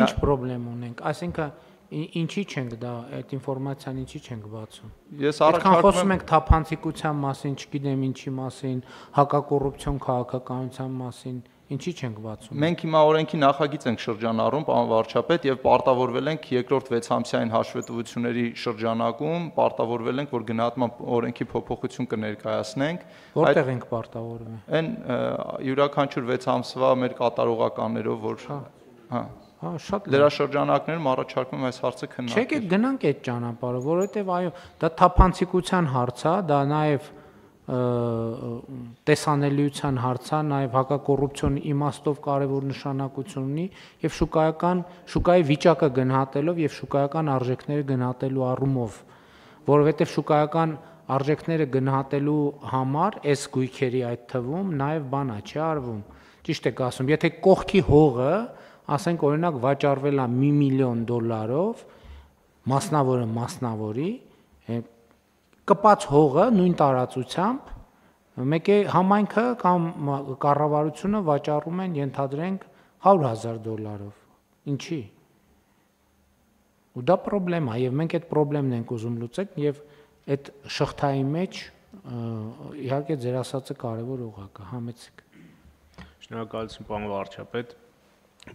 ինչ պրոբլեմ ունենք, այսինքն ինչի չենք դա, այդ ինֆորմացիան ինչի չենք բացում։ Այդքան խոսում ենք թափանցիկության մասին, չգիտեմ ինչի մասին, հակակոռուպցիոն քաղաքականության մասին, ինչի չենք բացում։ Մենք հիմա օրենքի նախագիծ ենք շրջանառում, պարոն վարչապետ, եւ պարտավորվել ենք երկրորդ 6-ամսյային հաշվետվությունների շրջանակում, պարտավորվել ենք, որ գնահատման օրենքի փոփոխություն կներկայացնենք։ Որտեղ ենք պարտավորվել։ Այն յուրաքանչյուր 6 ամսվա մեր կատարողականներով, որ Հա, շատ լավ։ Դերաշրջանակներում առաջարկում եմ այս հարցը քննարկել։ Չեք գնանք այդ ճանապարհով, որովհետև այո, դա թափանցիկության հարց է, դա նաև տեսանելիության հարց է, նաև հակակոռուպցիոն իմաստով կարևոր նշանակություն ունի եւ շուկայի վիճակը գնահատելով եւ շուկայական արժեքները գնահատելու առումով, որովհետև շուկայական արժեքները գնահատելու համար այս գույքերի այդ թվում նաև բանա չի արվում։ Ճիշտ եք ասում, եթե կողքի հողը ասենք օրինակ վաճառվել է $1 միլիոն, մասնավորը մասնավորի, կպած հողը նույն տարածությամբ մեկ է համայնքը կամ կառավարությունը վաճառում են ենթադրենք $100,000, ինչի։ Ու դա պրոբլեմ է, եւ մենք այդ պրոբլեմն ենք ուզում լուծել եւ այդ շղթայի մեջ իհարկե ձեր ասածը կարևոր օղակ է, համեցեք։ Շնորհակալություն, պարոն վարչապետ։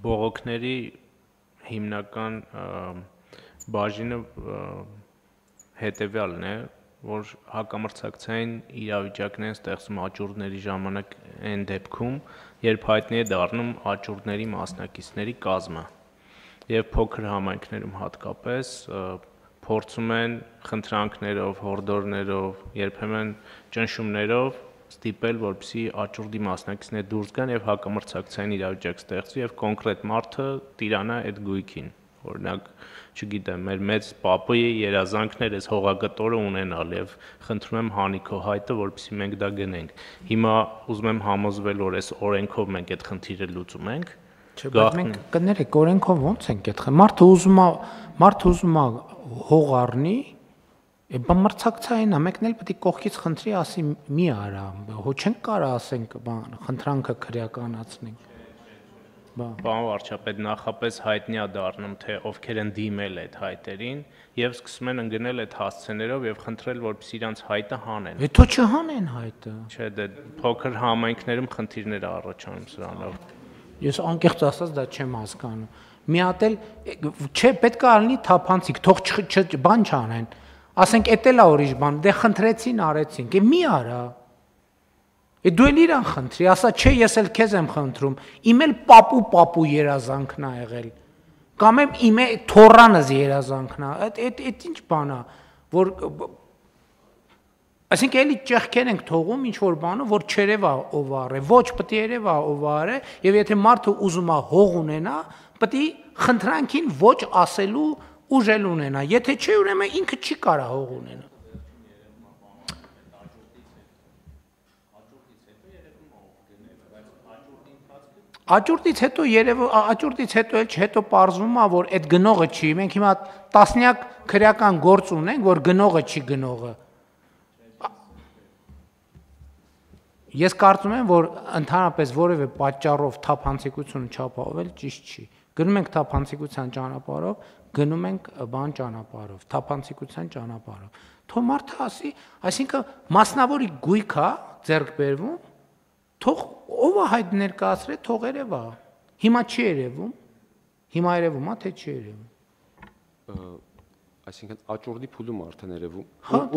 Բողոքների հիմնական բաժինը հետևյալն է, որ հակամրցակցային իրավիճակներ են ստեղծում աճուրդների ժամանակ այն դեպքում, երբ հայտնի է դառնում աճուրդների մասնակիցների կազմը, եւ փոքր համայնքներում հատկապես փորձում են խնդրանքներով, հորդորներով, երբեմն ճնշումներով ստիպել, որպեսզի աճուրդի մասնակիցները դուրս գան եւ հակամրցակցային իրավիճակ ստեղծվի եւ կոնկրետ մարդը տիրանա այդ գույքին։ Օրինակ, չգիտեմ, մեր մեծ պապի երազանքներ էս հողագտորը ունենալ եւ խնդրում եմ հանի քո հայտը, որպեսզի մենք դա գնենք։ Հիմա ուզում եմ համոզվել, որ այս օրենքով մենք այդ խնդիրը լուծում ենք։ Չէ, բայց մենք կներեք, օրենքով ո՞նց ենք այդ մարդը ուզում է հող առնի, բա մրցակցային է, մեկն էլ պետք է կողքից խնդրի, ասի մի արա, հո չենք կարող ասենք, բան, խնդրանքը քրեականացնենք։ Պարոն վարչապետ, նախապես հայտնի է դառնում, թե ովքեր են դիմել այդ հայտերին եւ սկսում են ընկնել այդ հասցեներով եւ խնդրել, որպեսզի իրանց հայտը հանեն։ Հետո չհանեն հայտը։ Չէ, դե փոքր համայնքներում խնդիրներ առաջանում սրանով։ Ես անկեղծ ասած դա չեմ հասկանում։ Մի հատ էլ չէ, պետք է լինի թափանցիկ, թող բան չանեն։ Ասենք էդ էլ է ուրիշ բան, դե խնդրեցին, արեցինք, մի արա։ Դու էլ իրան խնդրի, ասա չէ, ես էլ քեզ եմ խնդրում, իմ էլ պապու երազանքն է եղել, կամ իմ թոռանս երազանքն է, այդ ինչ բան է, որ այսինքն էլի ճեղքեր ենք թողում ինչ-որ բանը, որ չերևա ով առե, ոչ պետք է երևա ով առե, եւ եթե մարդը ուզում է հող ունենա, պետք է խնդրանքին ոչ ասելու ուժ էլ ունենա, եթե չէ, ուրեմն ինքը չի կարող հող ունենա։ Աճուրդից հետո էլ հետո պարզվում է, որ այդ գնողը չի, մենք հիմա տասնյակ քրեական գործ ունենք, որ գնողը չի գնողը։ Ես կարծում եմ, որ ընդհանրապես որևէ պատճառով թափանցիկությունը չապահովել ճիշտ չի։ Գնում ենք թափանցիկության ճանապարհով, գնում ենք բան ճանապարհով, թափանցիկության ճանապարհով։ Թող մարդը ասի, այսինքն մասնավորի գույք է ձեռք բերվում, թող ով է հայտ ներկայացրել, թող երևա։ Հիմա չի երևում։ Հիմա երևում է, թե չի երևում։ Այսինքն աճուրդի փուլում արդեն երևում։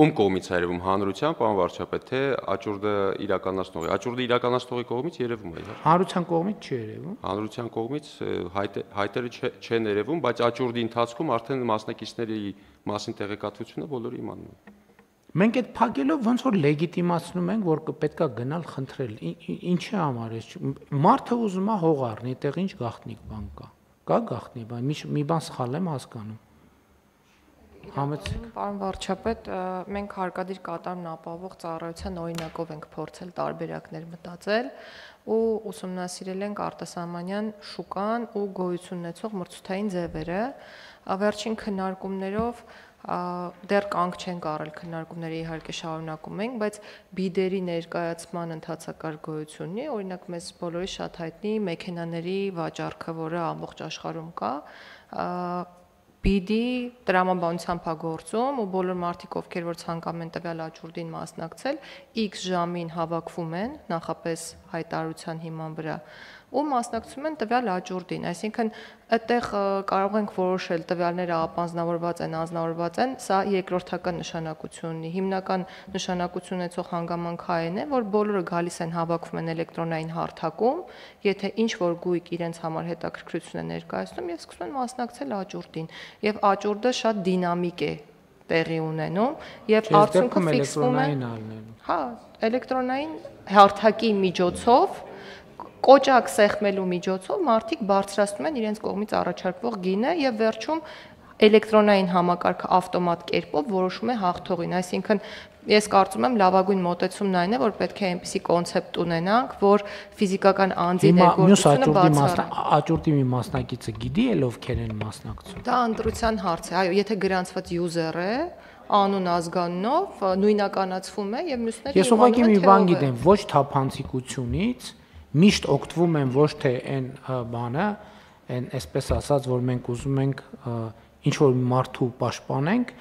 Ում կողմից է երևում, հանրության, պարոն վարչապետ, թե աճուրդը իրականացնողի։ Աճուրդը իրականացնողի կողմից երևում է, իհարկե։ Հանրության կողմից չի երևում։ Հանրության կողմից հայտերը չեն երևում, բայց աճուրդի ընթացքում արդեն մասնակիցների մասին տեղեկատվությունը բոլորը իմանում են։ Մենք այդ փակելով ոնց որ լեգիտիմացնում ենք, որ պետքա գնալ խնդրել։ Ինչի համար է։ Մարդը ուզում է հող առնի, այդտեղ ինչ գաղտնիք բան կա։ Կա գաղտնի բան, մի բան սխալ եմ հասկանում։ Պարոն վարչապետ, մենք հարկադիր կատարումն ապահովող ծառայության օրինակով ենք փորձել տարբերակներ մտածել ու ուսումնասիրել ենք արտասահմանյան շուկան ու գոյություն ունեցող մրցութային ձևերը։ Վերջին քննարկումներով դեռ կանգ չեն առել քննարկումները իհարկե շարունակում ենք, բայց բիդերի ներկայացման ընթացակարգ գոյություն ունի, օրինակ մեզ բոլորի շատ հայտնի մեքենաների վաճառքը, որը ամբողջ աշխարհում կա, բիդի տրամաբանությամբ է գործում ու բոլոր մարդիկ, ովքեր որ ցանկանում են տվյալ աճուրդին մասնակցել, X ժամին հավաքվում են նախապես հայտարարության հիման վրա ու մասնակցում են տվյալ աճուրդին, այսինքն այդտեղ կարող ենք որոշել տվյալները ապանձնավորված են, անձնավորված են, սա երկրորդական նշանակություն ունի, հիմնական նշանակություն ունեցող հանգամանքը այն է, որ բոլորը գալիս են հավաքվում են էլեկտրոնային հարթակում, եթե ինչ որ գույք իրենց համար հետաքրքրություն է ներկայացնում եւ սկսում են մասնակցել աճուրդին, եւ աճուրդը շատ դինամիկ է տեղի ունենում եւ արդյունքը ֆիքսվում է, հա, էլեկտրոնային հարթակի միջոցով կոճակ սեղմելու միջոցով մարդիկ բարձրացնում են իրենց կողմից առաջարկվող գինը եւ վերջում էլեկտրոնային համակարգը ավտոմատ կերպով որոշում է հաղթողին, այսինքն ես կարծում եմ լավագույն մոտեցումն այն է, որ պետք է այնպիսի կոնցեպտ ունենանք, որ ֆիզիկական անձի ներգործությունը բացառ աճուրդի մի մասնակիցը գիտի էլ ովքեր են մասնակցում։ Դա ընտրության հարց է, այո, եթե գրանցված յուզեր է, անուն ազգանունով նույնականացվում է եւ մյուսները Ես ուղղակի մի բան գիտեմ, ոչ թափանցիկությունից միշտ օգտվում են ոչ թե այն բանը, այն այսպես ասած, որ մենք ուզում ենք ինչ որ մարդու պաշտպանենք,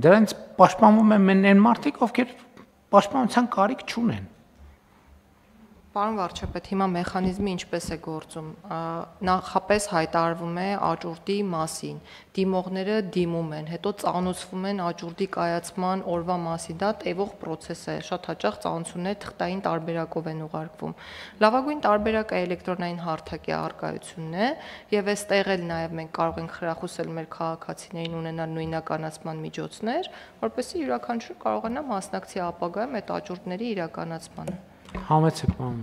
դրանց պաշտպանվում են այն մարդիկ, ովքեր պաշտպանության կարիք չունեն։ Պարոն վարչապետ, հիմա մեխանիզմը ինչպես է գործում։ Նախապես հայտարարվում է աճուրդի մասին, դիմողները դիմում են, հետո ծանուցվում են աճուրդի կայացման օրվա մասին, դա տևող process է, շատ հաճախ ծանուցումները թղթային տարբերակով են ուղարկվում։ Լավագույն տարբերակը էլեկտրոնային հարթակի առկայությունն է, եւ այստեղ էլ նաեւ մենք կարող ենք խրախուսել մեր քաղաքացիներին ունենալ նույնականացման միջոցներ, որպեսզի յուրաքանչյուր կարողանա մասնակցի ապագայում այդ աճուրդների իրականացմանը։ Համեցեք պարոն։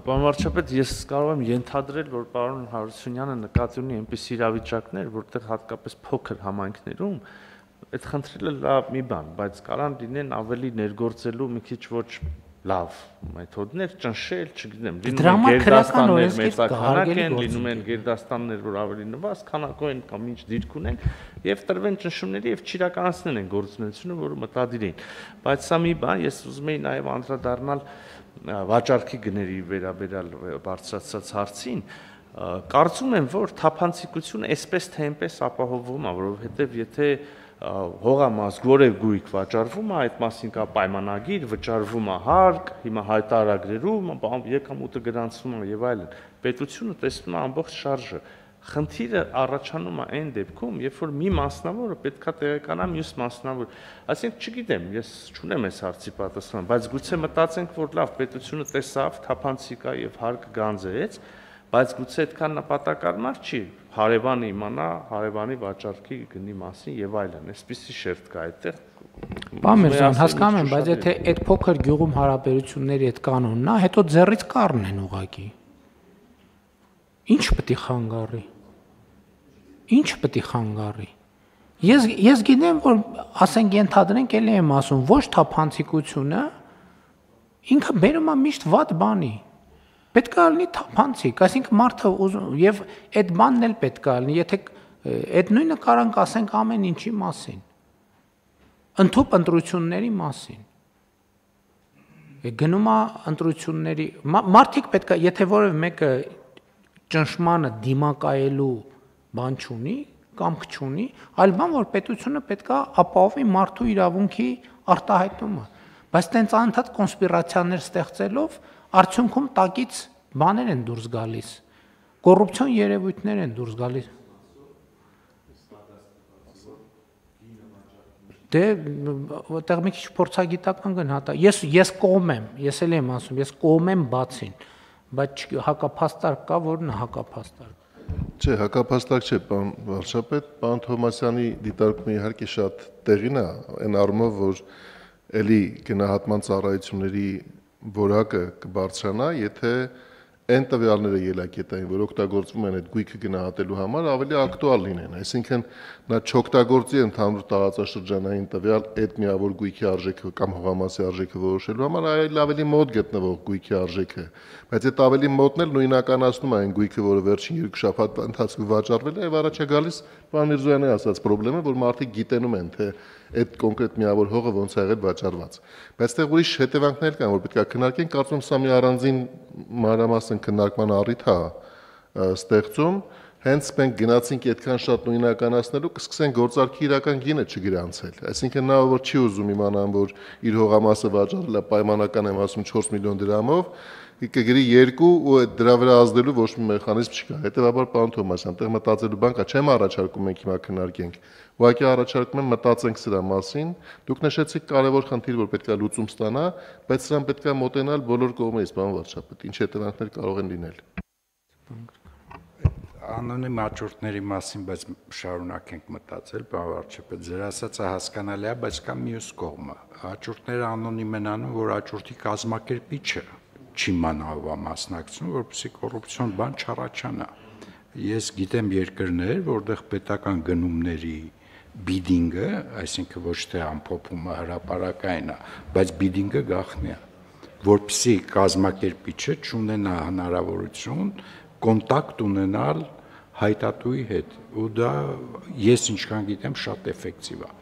Պարոն վարչապետ, ես կարող եմ ենթադրել, որ պարոն Հարությունյանը նկատի ունի այնպիսի իրավիճակներ, որտեղ հատկապես փոքր համայնքներում այդ խնդրելը լավ մի բան, բայց կարան լինեն ավելի ներգործելու մի քիչ ոչ լավ մեթոդներ, ճնշել, չգիտեմ, լինում են գերդաստաններ մեծականակ են, լինում են գերդաստաններ, որ ավելի նվազ քանակով են կամ ինչ դիրք ունեն, եւ տրվեն ճնշումների եւ չիրականացնեն են գործունեությունը, որը մտադիր են։ Բայց սա մի բան, ես ուզում եի նաեւ անդրադառնալ վաճառքի գների վերաբերյալ բարձրացած հարցին, կարծում եմ, որ թափանցիկությունը այսպես թե այնպես ապահովում է, որովհետեւ եթե հողամաս որև գույք վաճառվում է, այդ մասին կա պայմանագիր, վճարվում է հարկ, հիմա հայտարարագրերում, եկամուտը գրանցվում է եւ այլն։ Պետությունը տեսնում է ամբողջ շարժը։ Խնդիրը առաջանում է այն դեպքում, երբ որ մի մասնավորը պետքա տեղեկանա մյուս մասնավոր։ Այսինքն չգիտեմ, ես չունեմ այս հարցի պատասխան, բայց գուցե մտածենք, որ լավ, պետությունը տեսավ, թափանցիկա եւ հարկ գանձեց, բայց գուցե այդքան նպատակարար չի հարևանը իմանա հարևանի վաճառքի գնի մասին եւ այլն, այսպիսի շերտ կա այդտեղ։ Պարոն Միրզոյան, հասկանում եմ, բայց եթե այդ փոքր գյուղում հարաբերությունների այդ կանոնն է, հետո ձեռից կառն են ուղակի։ Ինչ պետք է խանգարի։ Ինչ պետք է խանգարի։ Ես գիտեմ, որ ասենք ենթադրենք էլի եմ ասում, ոչ թափանցիկությունը ինքը բերում է միշտ վատ բանի։ Պետք է լինի թափանցիկ, այսինքն մարդը եւ այդ բանն էլ պետք է լինի, եթե այդ նույնը կարանք ասենք ամեն ինչի մասին։ Ընդհանուր ընտրությունների մասին։ Գնում է ընտրությունների, մարդիկ պետք է, եթե որևէ մեկը ճնշմանը դիմակայելու բան չունի, կամք չունի, այլ բան որ պետությունը պետք է ապահովի մարդու իրավունքի արտահայտումը, բայց տենց անընդհատ կոնսպիրացիաներ ստեղծելով արդյունքում տակից բաներ են դուրս գալիս, կոռուպցիոն երևույթներ են դուրս գալիս։ Դե այդտեղ մի քիչ փորձագիտական գնահատա։ Ես կողմ եմ, ես էլ եմ ասում, ես կողմ եմ բացին, բայց հակափաստարկ կա, որն է հակափաստարկ։ Չէ, հակափաստարկ չէ, պարոն վարչապետ, պարոն Թովմասյանի դիտարկումը իհարկե շատ տեղին է, այն առումով, որ էլի գնահատման ծառայությունների որակը կբարձրանա, եթե այն տվյալները ելակետային, որ օգտագործվում են այդ գույքը գնահատելու համար, ավելի ակտուալ լինեն։ Այսինքն նա չօգտագործի ընդհանուր տարածաշրջանային տվյալ այդ միավոր գույքի արժեքը կամ հողամասի արժեքը որոշելու համար, այլ ավելի մոտ գտնվող գույքի արժեքը։ Բայց այդ ավելի մոտն էլ նույնականացնում է այն գույքը, որը վերջին 2 շաբաթ ընթացքում վաճառվել է, եւ առաջ է գալիս պարոն Միրզոյանի ասած խնդրեմը, որ մարդիկ գիտենում են, թե այդ կոնկրետ միավոր հողը ոնց է եղել վաճառված։ Բայց այդտեղ ուրիշ հետևանքներ կան, որ պետք է քննարկեն, կարծում եմ սա մի առանձին մանրամասն քննարկման առիթ է ստեղծում, հենց մենք գնացինք այդքան շատ նույնականացնելու, կսկսեն գործարքի իրական գինը չգրանցել։ Այսինքն նա որ չի ուզում իմանալ, որ իր հողամասը վաճառել է պայմանական եմ ասում 4 միլիոն դրամով, կգրի 2 ու դրա վրա ազդելու ոչ մի մեխանիզմ չկա։ Հետևաբար պարոն Թոմասյան, այդտեղ մտածելու բան կա, չեմ առաջարկում մենք հիմա քննարկենք։ Ուղղակի առաջարկում եմ մտածենք սրա մասին։ Դուք նշեցիք կարևոր խնդիր, որ պետք է լուծում ստանա, բայց սրան պետք է մոտենալ բոլոր կողմերից, պարոն վարչապետ, ինչ հետևանքներ կարող են լինել։ Անոնիմ աճուրդների մասին, բայց շարունակենք մտածել, պարոն վարչապետ, ձեր ասածը հասկանալի է, բայց կա մյուս կողմը։ Աճուրդները անոնիմ են անում, որ աճուրդի կազմակերպիչը չիմանա ով է մասնակցում, որպեսզի կոռուպցիոն բան չառաջանա։ Ես գիտեմ երկրներ, որտեղ պետական գնումների բիդինգը, այսինքն ոչ թե ամփոփումը հրապարակային է, բայց բիդինգը գաղտնի է, որպեսզի կազմակերպիչը չունենա հնարավորություն կոնտակտ ունենալ հայտատուի հետ, ու դա ես ինչքան գիտեմ շատ էֆեկտիվ է։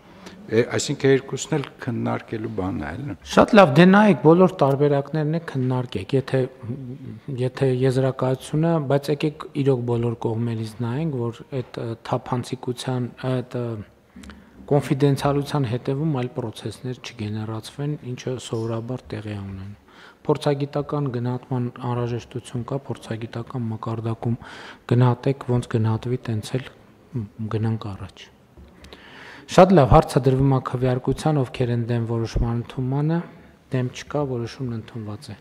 Այսինքն երկուսն էլ քննարկելու բան է, այլ։ Շատ լավ, դե նայեք բոլոր տարբերակներն է քննարկեք, եթե եզրակացությունը, բայց եկեք իրոք բոլոր կողմերից նայենք, որ այդ թափանցիկության, այդ կոնֆիդենցիալության հետևում այլ պրոցեսներ չգեներացվեն, ինչը սովորաբար տեղի ունեն։ Փորձագիտական գնահատման անհրաժեշտություն կա, փորձագիտական մակարդակում գնահատեք, ոնց գնահատվի, տենց էլ գնանք առաջ։ Շատ լավ, հարցը դրվում է քվեարկության, ովքեր են դեմ որոշման ընդունմանը, դեմ չկա, որոշումն ընդունված է։